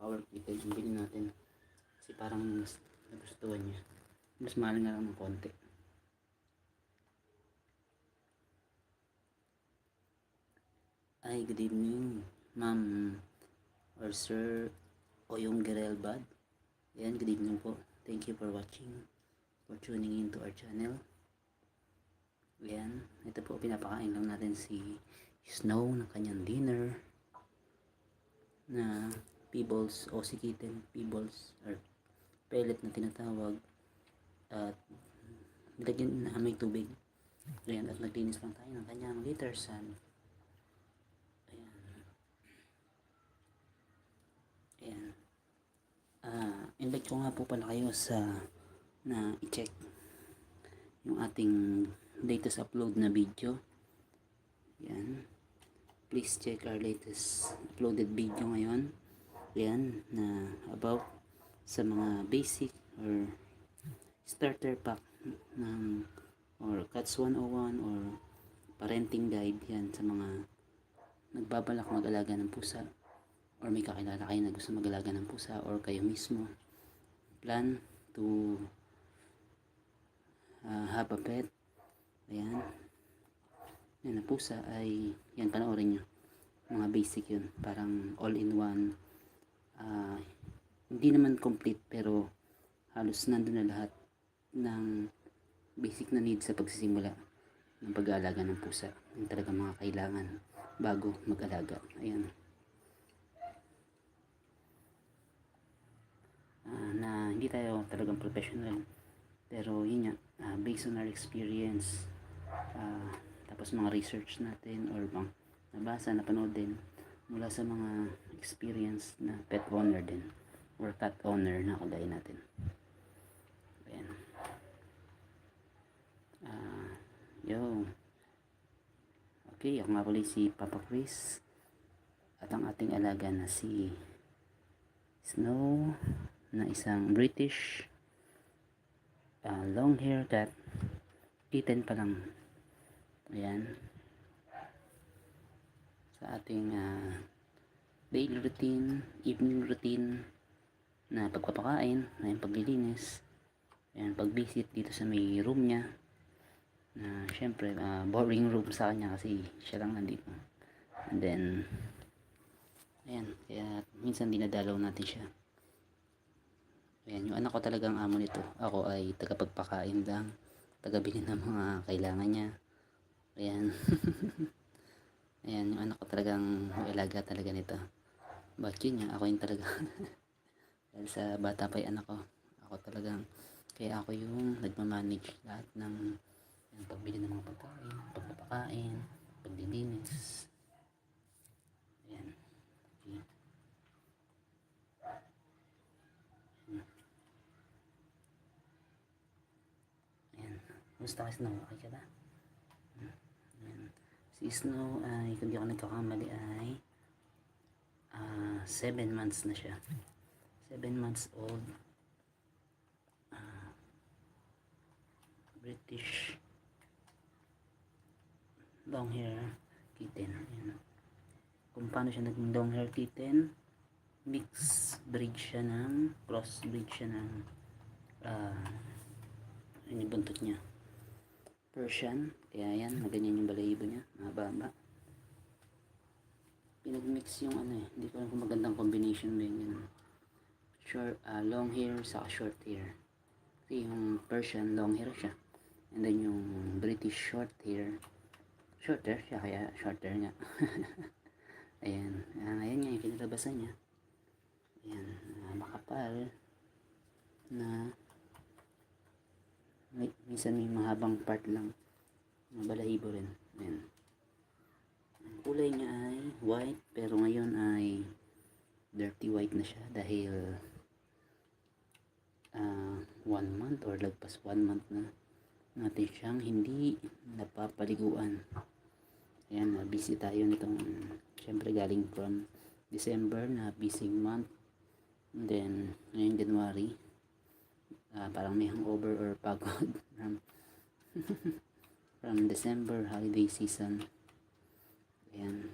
power kitten yung bilhin natin. Kasi parang mas nagustuhan niya. Mas mahal nga lang ng konti. Ay, good evening, ma'am or sir o yung Gerelbad. Ayan, good evening po. Thank you for watching, for tuning into our channel. Ayan, ito po, pinapakain lang natin si Snow ng kanyang dinner na pebbles o si kitten pebbles or pellet na tinatawag, at nilagyan na may tubig. Ayan, at naglinis lang tayo ng kanyang litter sun. Ayan. Invite ko nga po pala kayo sa na i-check yung ating latest upload na video. Ayan. Please check our latest uploaded video ngayon. Ayan, na about sa mga basic or starter pack ng or Cats 101 or parenting guide. Yan sa mga nagbabalak mag-alaga ng pusa or may kakilala kayo na gusto mag-alaga ng pusa or kayo mismo plan to have a pet. Ayan, yan na pusa ay yan, panoorin nyo. Mga basic yun, parang all in one. Hindi naman complete pero halos nandun na lahat ng basic na needs sa pagsisimula ng pag-aalaga ng pusa. Yung talaga mga kailangan bago mag-alaga. Ayan. Na hindi tayo talagang professional pero yun nga, based on our experience, tapos mga research natin or bang nabasa, napanood din mula sa mga experience na pet owner din or cat owner na kagaya natin. Ayan. Okay, ako nga pala si Papa Chris at ang ating alaga na si Snow na isang British long hair cat, kitten pa lang. Ayan, sa ating daily routine, evening routine na pagpapakain, na yung paglilinis, ayan, pag-visit dito sa may room niya na syempre boring room sa kanya kasi siya lang nandito. And then ayan, kaya minsan dinadalaw natin siya. Ayan, yung anak ko talagang amo nito. Ako ay tagapagpakain lang, tagabili ng mga kailangan niya. Ayan. Ayan, yung anak ko talagang ilaga talaga nito. But yun nga, ako yung talaga dahil sa bata pa yung anak ko, ako talagang, kaya ako yung nagmamanage lahat ng yung pagbili ng mga pagkain, pagpapakain, paglilinis. Ayan. Okay. Ayan. Gusto ka, Snow? Okay ka ba? Ayan. Si Snow ay, kung di ako nagkakamali ay 7 months na siya. 7 months old. British long hair kitten. Ayan. Kung paano siya naging long hair kitten, mix breed siya ng, cross breed siya ng yung buntot niya Persian, kaya yan, maganyan yung balahibo niya, mahaba. Pinagmix yung hindi ko alam kung magandang combination ba yun. Short, long hair sa short hair. Kasi yung Persian long hair siya, and then yung British short hair siya, kaya shorter nga. Ayan, ayan nga yung kinalabasan niya. Ayan, makapal na minsan may mahabang part lang na balahibo rin. Ayan. Ang kulay niya ay white, pero ngayon ay dirty white na siya dahil 1 month or lagpas 1 month na natin siyang hindi napapaliguan. Ayan, busy tayo nitong syempre galing from December na busy month, and then ngayon January parang may hangover or pagod from December holiday season. Ayan.